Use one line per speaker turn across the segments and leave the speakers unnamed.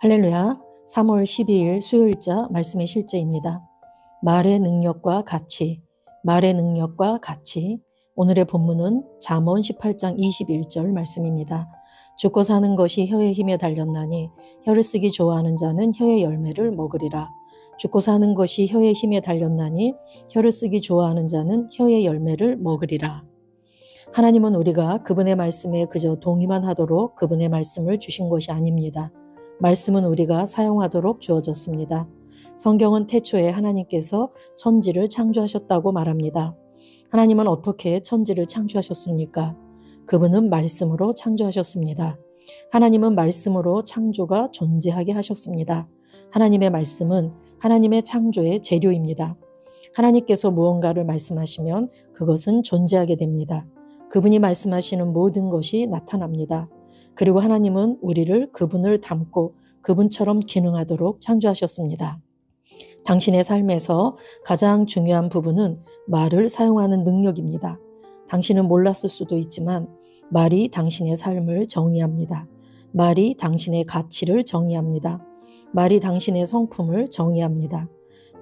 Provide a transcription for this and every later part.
할렐루야. 3월 12일 수요일자 말씀의 실제입니다. 말의 능력과 가치, 말의 능력과 가치. 오늘의 본문은 잠언 18장 21절 말씀입니다. 죽고 사는 것이 혀의 힘에 달렸나니 혀를 쓰기 좋아하는 자는 혀의 열매를 먹으리라. 죽고 사는 것이 혀의 힘에 달렸나니 혀를 쓰기 좋아하는 자는 혀의 열매를 먹으리라. 하나님은 우리가 그분의 말씀에 그저 동의만 하도록 그분의 말씀을 주신 것이 아닙니다. 말씀은 우리가 사용하도록 주어졌습니다. 성경은 태초에 하나님께서 천지를 창조하셨다고 말합니다. 하나님은 어떻게 천지를 창조하셨습니까? 그분은 말씀으로 창조하셨습니다. 하나님은 말씀으로 창조가 존재하게 하셨습니다. 하나님의 말씀은 하나님의 창조의 재료입니다. 하나님께서 무언가를 말씀하시면 그것은 존재하게 됩니다. 그분이 말씀하시는 모든 것이 나타납니다. 그리고 하나님은 우리를 그분을 닮고 그분처럼 기능하도록 창조하셨습니다. 당신의 삶에서 가장 중요한 부분은 말을 사용하는 능력입니다. 당신은 몰랐을 수도 있지만 말이 당신의 삶을 정의합니다. 말이 당신의 가치를 정의합니다. 말이 당신의 성품을 정의합니다.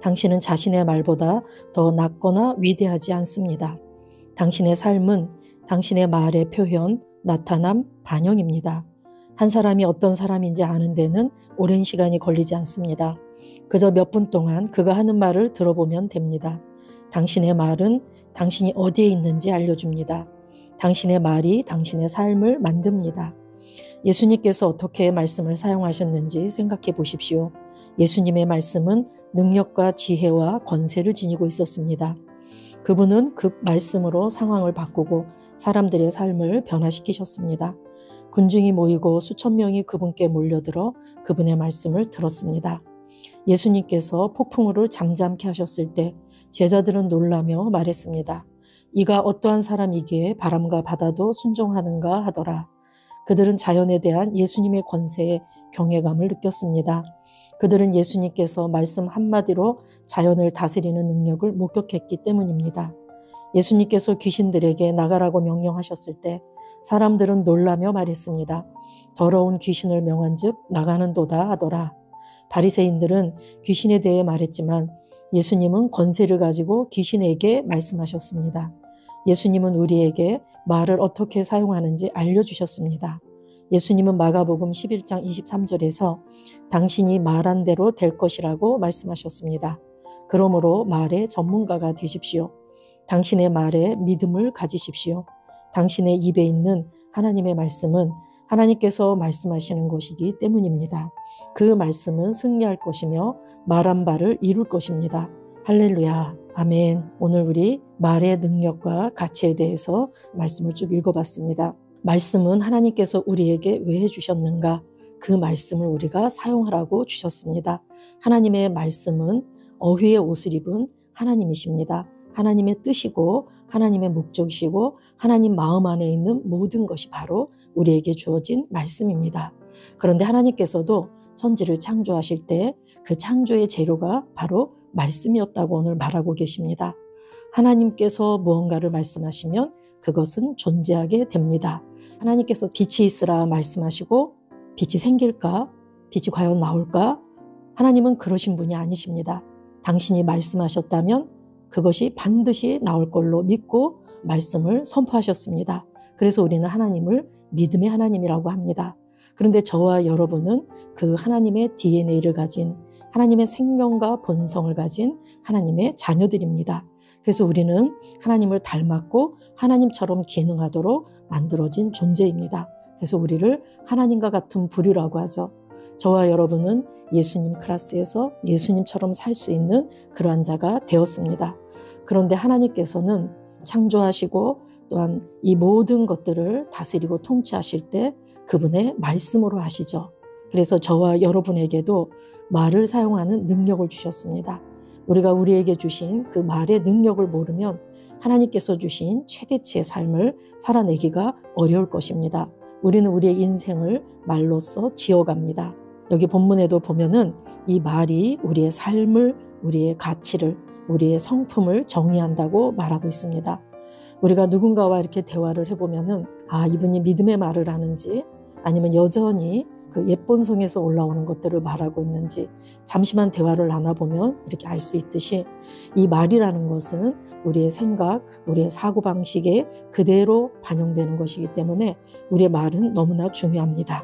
당신은 자신의 말보다 더 낫거나 위대하지 않습니다. 당신의 삶은 당신의 말의 표현, 나타남, 반영입니다. 한 사람이 어떤 사람인지 아는 데는 오랜 시간이 걸리지 않습니다. 그저 몇 분 동안 그가 하는 말을 들어보면 됩니다. 당신의 말은 당신이 어디에 있는지 알려줍니다. 당신의 말이 당신의 삶을 만듭니다. 예수님께서 어떻게 말씀을 사용하셨는지 생각해 보십시오. 예수님의 말씀은 능력과 지혜와 권세를 지니고 있었습니다. 그분은 그 말씀으로 상황을 바꾸고 사람들의 삶을 변화시키셨습니다. 군중이 모이고 수천 명이 그분께 몰려들어 그분의 말씀을 들었습니다. 예수님께서 폭풍우를 잠잠케 하셨을 때 제자들은 놀라며 말했습니다. 이가 어떠한 사람이기에 바람과 바다도 순종하는가 하더라. 그들은 자연에 대한 예수님의 권세에 경외감을 느꼈습니다. 그들은 예수님께서 말씀 한마디로 자연을 다스리는 능력을 목격했기 때문입니다. 예수님께서 귀신들에게 나가라고 명령하셨을 때 사람들은 놀라며 말했습니다. 더러운 귀신을 명한즉 나가는도다 하더라. 바리새인들은 귀신에 대해 말했지만 예수님은 권세를 가지고 귀신에게 말씀하셨습니다. 예수님은 우리에게 말을 어떻게 사용하는지 알려주셨습니다. 예수님은 마가복음 11장 23절에서 당신이 말한 대로 될 것이라고 말씀하셨습니다. 그러므로 말의 전문가가 되십시오. 당신의 말에 믿음을 가지십시오. 당신의 입에 있는 하나님의 말씀은 하나님께서 말씀하시는 것이기 때문입니다. 그 말씀은 승리할 것이며 말한 바를 이룰 것입니다. 할렐루야. 아멘. 오늘 우리 말의 능력과 가치에 대해서 말씀을 쭉 읽어봤습니다. 말씀은 하나님께서 우리에게 왜 주셨는가? 그 말씀을 우리가 사용하라고 주셨습니다. 하나님의 말씀은 어휘의 옷을 입은 하나님이십니다. 하나님의 뜻이고 하나님의 목적이시고 하나님 마음 안에 있는 모든 것이 바로 우리에게 주어진 말씀입니다. 그런데 하나님께서도 천지를 창조하실 때 그 창조의 재료가 바로 말씀이었다고 오늘 말하고 계십니다. 하나님께서 무언가를 말씀하시면 그것은 존재하게 됩니다. 하나님께서 빛이 있으라 말씀하시고 빛이 생길까? 빛이 과연 나올까? 하나님은 그러신 분이 아니십니다. 당신이 말씀하셨다면 그것이 반드시 나올 걸로 믿고 말씀을 선포하셨습니다. 그래서 우리는 하나님을 믿음의 하나님이라고 합니다. 그런데 저와 여러분은 그 하나님의 DNA를 가진 하나님의 생명과 본성을 가진 하나님의 자녀들입니다. 그래서 우리는 하나님을 닮았고 하나님처럼 기능하도록 만들어진 존재입니다. 그래서 우리를 하나님과 같은 부류라고 하죠. 저와 여러분은 예수님 클래스에서 예수님처럼 살 수 있는 그러한 자가 되었습니다. 그런데 하나님께서는 창조하시고 또한 이 모든 것들을 다스리고 통치하실 때 그분의 말씀으로 하시죠. 그래서 저와 여러분에게도 말을 사용하는 능력을 주셨습니다. 우리가 우리에게 주신 그 말의 능력을 모르면 하나님께서 주신 최대치의 삶을 살아내기가 어려울 것입니다. 우리는 우리의 인생을 말로써 지어갑니다. 여기 본문에도 보면은 이 말이 우리의 삶을, 우리의 가치를, 우리의 성품을 정의한다고 말하고 있습니다. 우리가 누군가와 이렇게 대화를 해보면은 이분이 믿음의 말을 하는지 아니면 여전히 그 옛본성에서 올라오는 것들을 말하고 있는지 잠시만 대화를 나눠보면 이렇게 알 수 있듯이 이 말이라는 것은 우리의 생각, 우리의 사고방식에 그대로 반영되는 것이기 때문에 우리의 말은 너무나 중요합니다.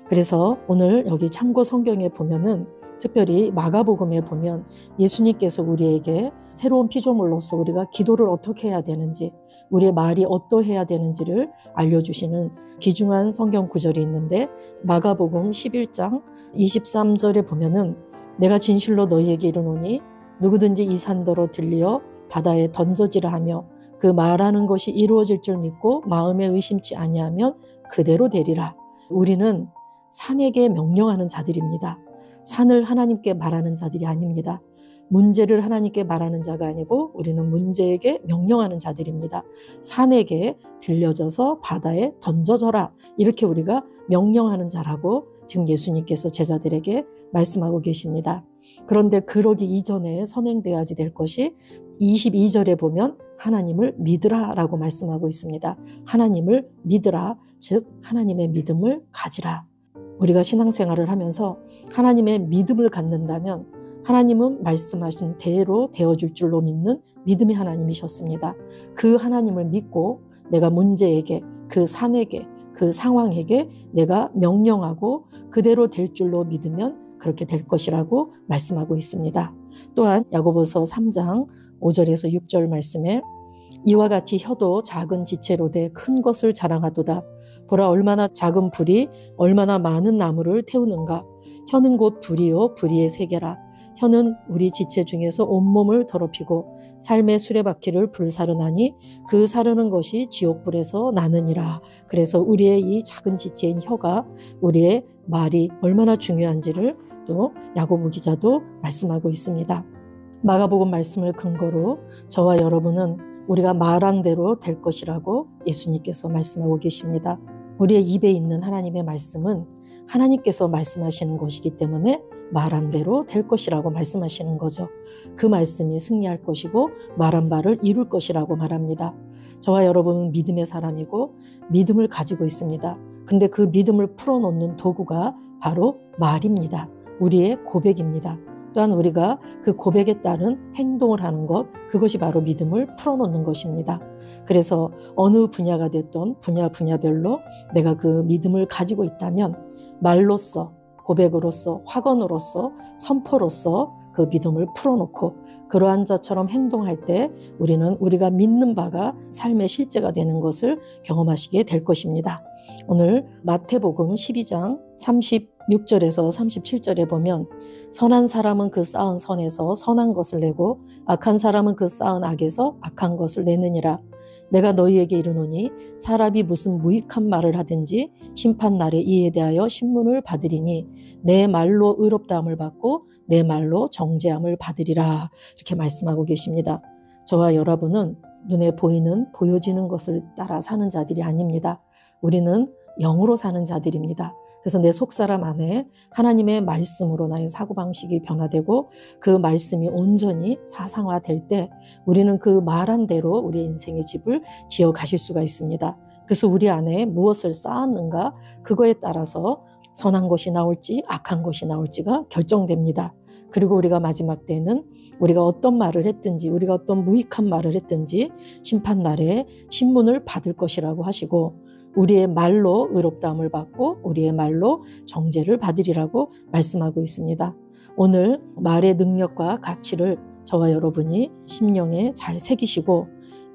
그래서 오늘 여기 참고 성경에 보면은 특별히 마가복음에 보면 예수님께서 우리에게 새로운 피조물로서 우리가 기도를 어떻게 해야 되는지, 우리의 말이 어떠해야 되는지를 알려주시는 귀중한 성경 구절이 있는데 마가복음 11장 23절에 보면은 내가 진실로 너희에게 이르노니 누구든지 이 산더러 들리어 바다에 던져지라 하며 그 말하는 것이 이루어질 줄 믿고 마음에 의심치 아니하면 그대로 되리라. 우리는 산에게 명령하는 자들입니다. 산을 하나님께 말하는 자들이 아닙니다. 문제를 하나님께 말하는 자가 아니고 우리는 문제에게 명령하는 자들입니다. 산에게 들려져서 바다에 던져져라. 이렇게 우리가 명령하는 자라고 지금 예수님께서 제자들에게 말씀하고 계십니다. 그런데 그러기 이전에 선행되어야지 될 것이 22절에 보면 하나님을 믿으라 라고 말씀하고 있습니다. 하나님을 믿으라, 즉 하나님의 믿음을 가지라. 우리가 신앙생활을 하면서 하나님의 믿음을 갖는다면 하나님은 말씀하신 대로 되어줄 줄로 믿는 믿음의 하나님이셨습니다. 그 하나님을 믿고 내가 문제에게, 그 산에게, 그 상황에게 내가 명령하고 그대로 될 줄로 믿으면 그렇게 될 것이라고 말씀하고 있습니다. 또한 야고보서 3장 5절에서 6절 말씀에 이와 같이 혀도 작은 지체로 돼 큰 것을 자랑하도다. 보라 얼마나 작은 불이 얼마나 많은 나무를 태우는가. 혀는 곧 불이요 불의의 세계라. 혀는 우리 지체 중에서 온몸을 더럽히고 삶의 수레바퀴를 불사르나니 그 사르는 것이 지옥불에서 나느니라. 그래서 우리의 이 작은 지체인 혀가 우리의 말이 얼마나 중요한지를 또 야고보 기자도 말씀하고 있습니다. 마가복음 말씀을 근거로 저와 여러분은 우리가 말한 대로 될 것이라고 예수님께서 말씀하고 계십니다. 우리의 입에 있는 하나님의 말씀은 하나님께서 말씀하시는 것이기 때문에 말한 대로 될 것이라고 말씀하시는 거죠. 그 말씀이 승리할 것이고 말한 바를 이룰 것이라고 말합니다. 저와 여러분은 믿음의 사람이고 믿음을 가지고 있습니다. 근데 그 믿음을 풀어놓는 도구가 바로 말입니다. 우리의 고백입니다. 또한 우리가 그 고백에 따른 행동을 하는 것, 그것이 바로 믿음을 풀어놓는 것입니다. 그래서 어느 분야가 됐던 분야별로 내가 그 믿음을 가지고 있다면 말로써, 고백으로서, 확언으로서, 선포로서 그 믿음을 풀어놓고 그러한 자처럼 행동할 때 우리는 우리가 믿는 바가 삶의 실제가 되는 것을 경험하시게 될 것입니다. 오늘 마태복음 12장 36절에서 37절에 보면 선한 사람은 그 쌓은 선에서 선한 것을 내고 악한 사람은 그 쌓은 악에서 악한 것을 내느니라. 내가 너희에게 이르노니 사람이 무슨 무익한 말을 하든지 심판날에 이에 대하여 신문을 받으리니 내 말로 의롭다함을 받고 내 말로 정죄함을 받으리라. 이렇게 말씀하고 계십니다. 저와 여러분은 눈에 보이는 보여지는 것을 따라 사는 자들이 아닙니다. 우리는 영으로 사는 자들입니다. 그래서 내 속사람 안에 하나님의 말씀으로 나의 사고방식이 변화되고 그 말씀이 온전히 사상화될 때 우리는 그 말한 대로 우리의 인생의 집을 지어 가실 수가 있습니다. 그래서 우리 안에 무엇을 쌓았는가 그거에 따라서 선한 것이 나올지 악한 것이 나올지가 결정됩니다. 그리고 우리가 마지막 때는 우리가 어떤 말을 했든지 우리가 어떤 무익한 말을 했든지 심판날에 신문을 받을 것이라고 하시고 우리의 말로 의롭다함을 받고 우리의 말로 정죄를 받으리라고 말씀하고 있습니다. 오늘 말의 능력과 가치를 저와 여러분이 심령에 잘 새기시고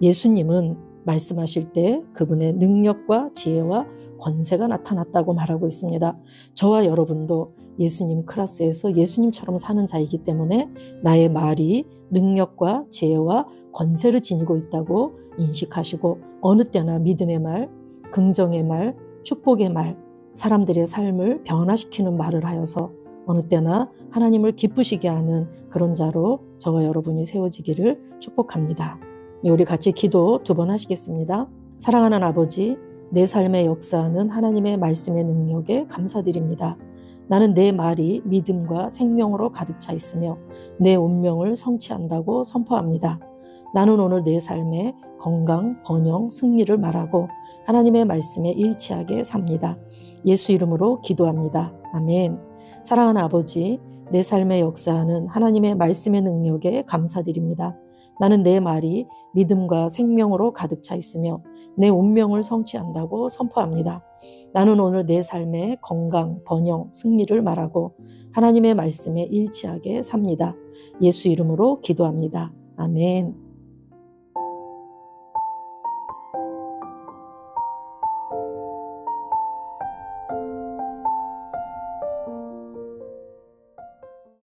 예수님은 말씀하실 때 그분의 능력과 지혜와 권세가 나타났다고 말하고 있습니다. 저와 여러분도 예수님 클래스에서 예수님처럼 사는 자이기 때문에 나의 말이 능력과 지혜와 권세를 지니고 있다고 인식하시고 어느 때나 믿음의 말, 긍정의 말, 축복의 말, 사람들의 삶을 변화시키는 말을 하여서 어느 때나 하나님을 기쁘시게 하는 그런 자로 저와 여러분이 세워지기를 축복합니다. 우리 같이 기도 2번 하시겠습니다. 사랑하는 아버지, 내 삶의 역사하는 하나님의 말씀의 능력에 감사드립니다. 나는 내 말이 믿음과 생명으로 가득 차 있으며 내 운명을 성취한다고 선포합니다. 나는 오늘 내 삶에 건강, 번영, 승리를 말하고 하나님의 말씀에 일치하게 삽니다. 예수 이름으로 기도합니다. 아멘. 사랑하는 아버지, 내 삶에 역사하는 하나님의 말씀의 능력에 감사드립니다. 나는 내 말이 믿음과 생명으로 가득 차 있으며 내 운명을 성취한다고 선포합니다. 나는 오늘 내 삶에 건강, 번영, 승리를 말하고 하나님의 말씀에 일치하게 삽니다. 예수 이름으로 기도합니다. 아멘.